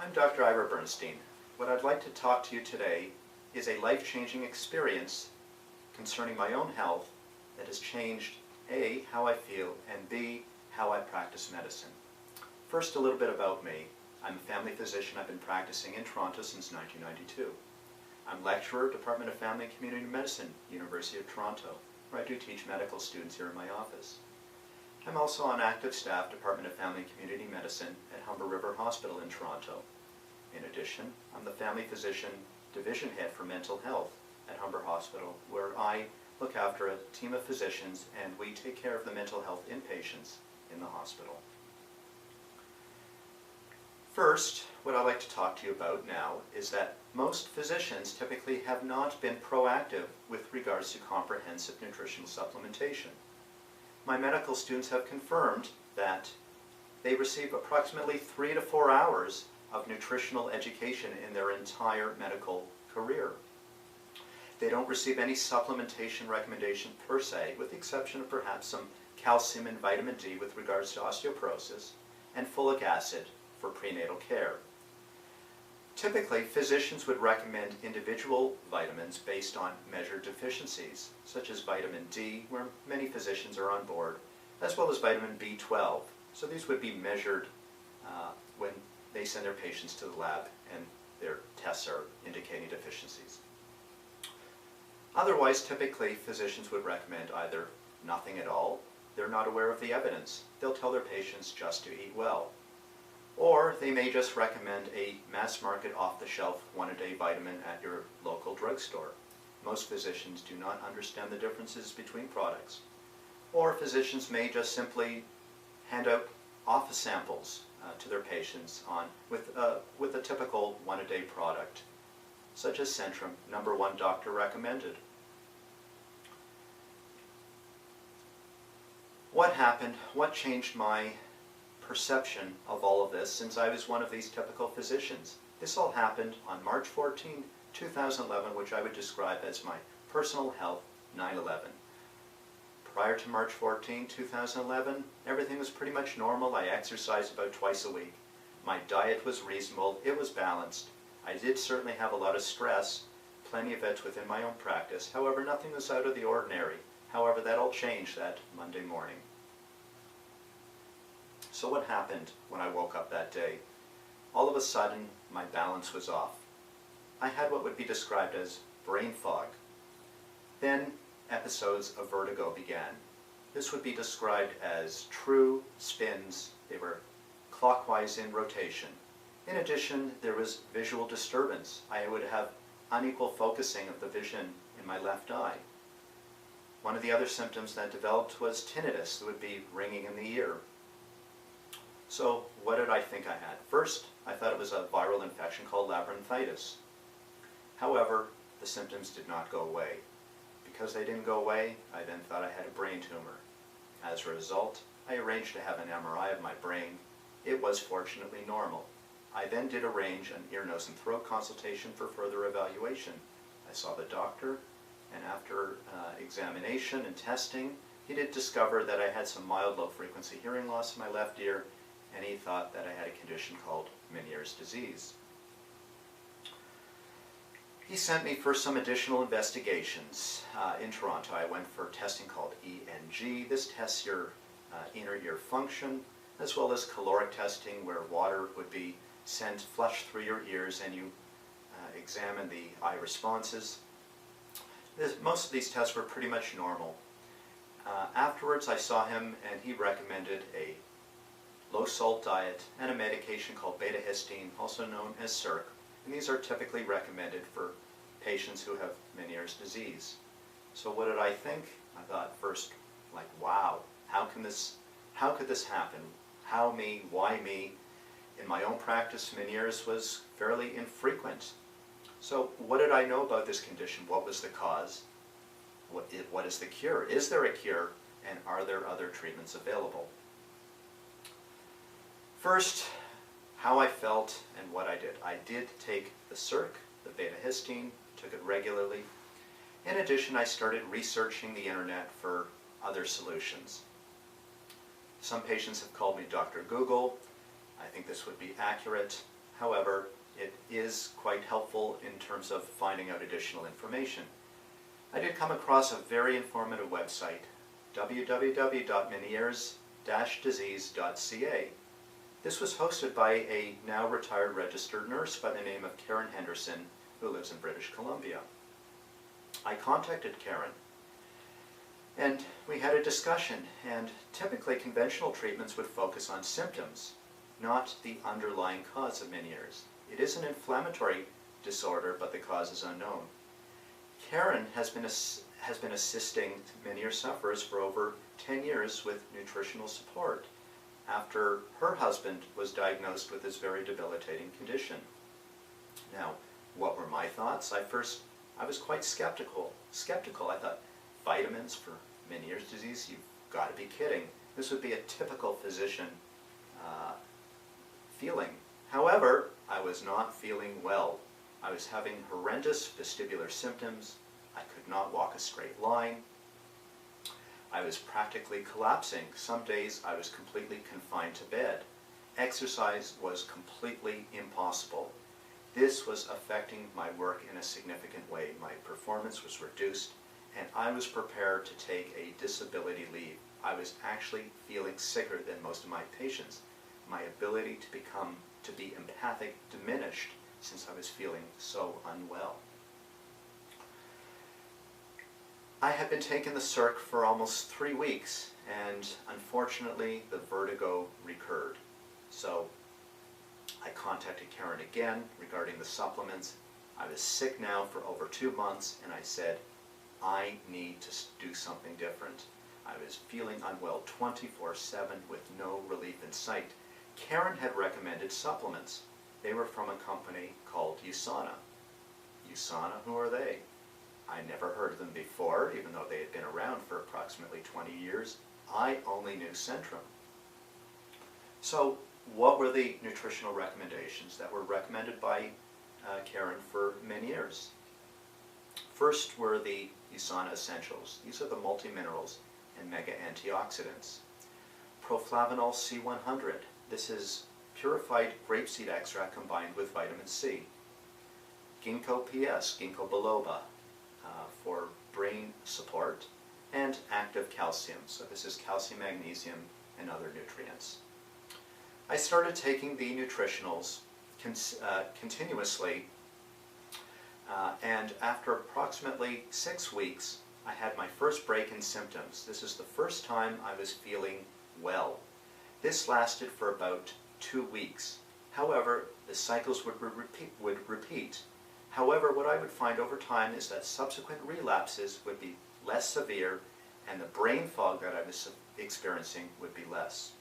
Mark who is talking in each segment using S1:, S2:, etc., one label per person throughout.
S1: I'm Dr. Ira Bernstein. What I'd like to talk to you today is a life-changing experience concerning my own health that has changed A, how I feel, and B, how I practice medicine. First, a little bit about me. I'm a family physician. I've been practicing in Toronto since 1992. I'm lecturer, Department of Family and Community Medicine, University of Toronto, where I do teach medical students here in my office. I'm also on active staff, Department of Family and Community Medicine at Humber River Hospital in Toronto. In addition, I'm the family physician division head for mental health at Humber Hospital, where I look after a team of physicians and we take care of the mental health inpatients in the hospital. First, what I'd like to talk to you about now is that most physicians typically have not been proactive with regards to comprehensive nutritional supplementation. My medical students have confirmed that they receive approximately 3 to 4 hours of nutritional education in their entire medical career. They don't receive any supplementation recommendation per se, with the exception of perhaps some calcium and vitamin D with regards to osteoporosis, and folic acid for prenatal care. Typically, physicians would recommend individual vitamins based on measured deficiencies, such as vitamin D, where many physicians are on board, as well as vitamin B12. So these would be measured when they send their patients to the lab and their tests are indicating deficiencies. Otherwise, typically, physicians would recommend either nothing at all, they're not aware of the evidence, they'll tell their patients just to eat well. Or they may just recommend a mass-market, off-the-shelf, one-a-day vitamin at your local drugstore. Most physicians do not understand the differences between products. Or physicians may just simply hand out office samples to their patients with a typical one-a-day product, such as Centrum, #1 doctor recommended. What happened? What changed my perception of all of this since I was one of these typical physicians? This all happened on March 14, 2011, which I would describe as my personal health 9/11. Prior to March 14, 2011, everything was pretty much normal. I exercised about twice a week. My diet was reasonable. It was balanced. I did certainly have a lot of stress, plenty of it within my own practice. However, nothing was out of the ordinary. However, that all changed that Monday morning. So what happened when I woke up that day? All of a sudden, my balance was off. I had what would be described as brain fog. Then episodes of vertigo began. This would be described as true spins. They were clockwise in rotation. In addition, there was visual disturbance. I would have unequal focusing of the vision in my left eye. One of the other symptoms that developed was tinnitus. It would be ringing in the ear. So what did I think I had? First, I thought it was a viral infection called labyrinthitis. However, the symptoms did not go away. Because they didn't go away, I then thought I had a brain tumor. As a result, I arranged to have an MRI of my brain. It was fortunately normal. I then did arrange an ear, nose, and throat consultation for further evaluation. I saw the doctor, and after examination and testing, he did discover that I had some mild low-frequency hearing loss in my left ear, and he thought that I had a condition called Meniere's disease. He sent me for some additional investigations. In Toronto, I went for testing called ENG. This tests your inner ear function, as well as caloric testing, where water would be sent flushed through your ears and you examine the eye responses. Most of these tests were pretty much normal. Afterwards, I saw him and he recommended a low-salt diet and a medication called beta-histine, also known as Circ. And these are typically recommended for patients who have Meniere's disease. So what did I think? I thought first, like, wow, how could this happen? How me? Why me? In my own practice, Meniere's was fairly infrequent. So what did I know about this condition? What was the cause? What is the cure? Is there a cure? And are there other treatments available? First, how I felt and what I did. I did take the Circ, the beta-histine, took it regularly. In addition, I started researching the internet for other solutions. Some patients have called me Dr. Google. I think this would be accurate. However, it is quite helpful in terms of finding out additional information. I did come across a very informative website, www.menieres-disease.ca. This was hosted by a now retired registered nurse by the name of Karen Henderson, who lives in British Columbia. I contacted Karen, and we had a discussion, and typically conventional treatments would focus on symptoms, not the underlying cause of Meniere's. It is an inflammatory disorder, but the cause is unknown. Karen has been assisting Meniere's sufferers for over 10 years with nutritional support after her husband was diagnosed with this very debilitating condition. Now, what were my thoughts? I was quite skeptical. I thought, vitamins for Meniere's disease? You've got to be kidding. This would be a typical physician feeling. However, I was not feeling well. I was having horrendous vestibular symptoms. I could not walk a straight line. I was practically collapsing. Some days I was completely confined to bed. Exercise was completely impossible. This was affecting my work in a significant way. My performance was reduced, and I was prepared to take a disability leave. I was actually feeling sicker than most of my patients. My ability to be empathic diminished since I was feeling so unwell. I had been taking the Circ for almost 3 weeks, and unfortunately the vertigo recurred. So I contacted Karen again regarding the supplements. I was sick now for over 2 months, and I said, I need to do something different. I was feeling unwell 24/7 with no relief in sight. Karen had recommended supplements. They were from a company called USANA. USANA, who are they? I never heard of them before, even though they had been around for approximately 20 years. I only knew Centrum. So what were the nutritional recommendations that were recommended by Karen for Meniere's? First were the USANA Essentials. These are the multi-minerals and mega antioxidants. Proflavanol C100. This is purified grapeseed extract combined with vitamin C. Ginkgo PS, Ginkgo biloba, for brain support, and active calcium. So this is calcium, magnesium, and other nutrients. I started taking the nutritionals continuously, and after approximately 6 weeks, I had my first break in symptoms. This is the first time I was feeling well. This lasted for about 2 weeks. However, the cycles would repeat. However, what I would find over time is that subsequent relapses would be less severe, and the brain fog that I was experiencing would be less.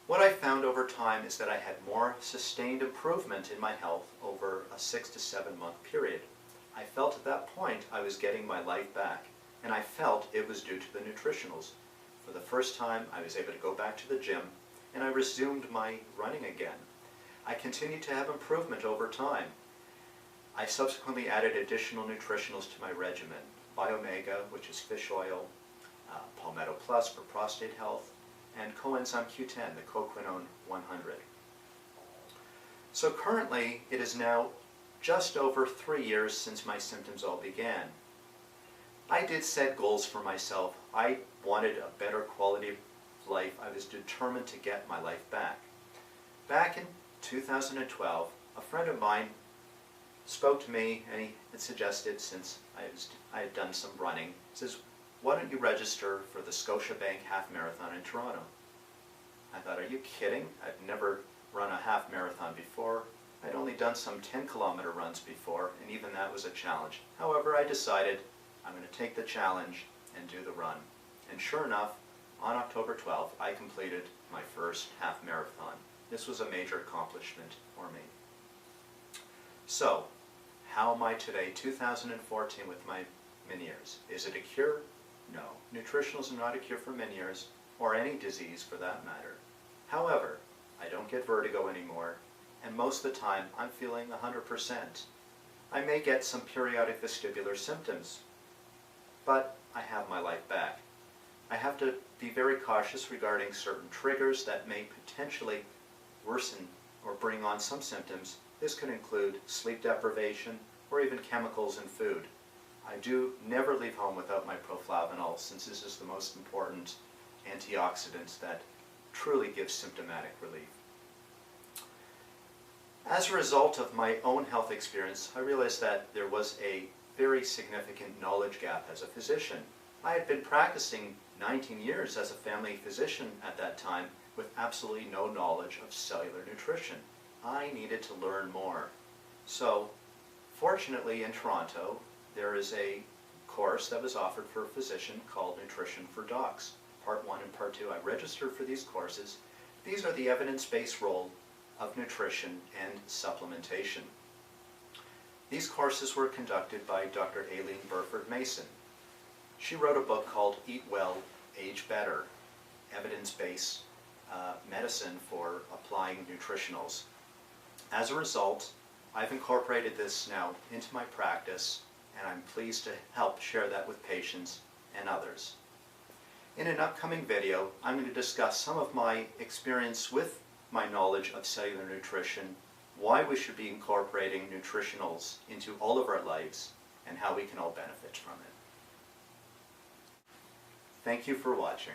S1: What I found over time is that I had more sustained improvement in my health over a 6 to 7 month period. I felt at that point I was getting my life back, and I felt it was due to the nutritionals. For the first time, I was able to go back to the gym, and I resumed my running again. I continued to have improvement over time. I subsequently added additional nutritionals to my regimen. Biomega, which is fish oil, Palmetto Plus for prostate health, and coenzyme Q10, the coquinone 100. So currently, it is now just over 3 years since my symptoms all began. I did set goals for myself. I wanted a better quality of life. I was determined to get my life back. Back in 2012, a friend of mine spoke to me, and he had suggested, since I had done some running, he says, why don't you register for the Scotiabank Half Marathon in Toronto? I thought, are you kidding? I'd never run a half marathon before. I'd only done some 10-kilometer runs before, and even that was a challenge. However, I decided I'm going to take the challenge and do the run. And sure enough, on October 12th, I completed my first half marathon. This was a major accomplishment for me. So, how am I today, 2014, with my Meniere's? Is it a cure? No. Nutritionals are not a cure for Meniere's, or any disease for that matter. However, I don't get vertigo anymore, and most of the time I'm feeling 100%. I may get some periodic vestibular symptoms, but I have my life back. I have to be very cautious regarding certain triggers that may potentially worsen or bring on some symptoms, this could include sleep deprivation or even chemicals in food. I do never leave home without my proflavanol, since this is the most important antioxidant that truly gives symptomatic relief. As a result of my own health experience, I realized that there was a very significant knowledge gap as a physician. I had been practicing 19 years as a family physician at that time with absolutely no knowledge of cellular nutrition. I needed to learn more. So, fortunately in Toronto, there is a course that was offered for a physician called Nutrition for Docs. Part 1 and Part 2. I registered for these courses. These are the evidence-based role of nutrition and supplementation. These courses were conducted by Dr. Aileen Burford Mason. She wrote a book called Eat Well, Age Better, evidence-based medicine for applying nutritionals. As a result, I've incorporated this now into my practice, and I'm pleased to help share that with patients and others. In an upcoming video, I'm going to discuss some of my experience with my knowledge of cellular nutrition, why we should be incorporating nutritionals into all of our lives, and how we can all benefit from it. Thank you for watching.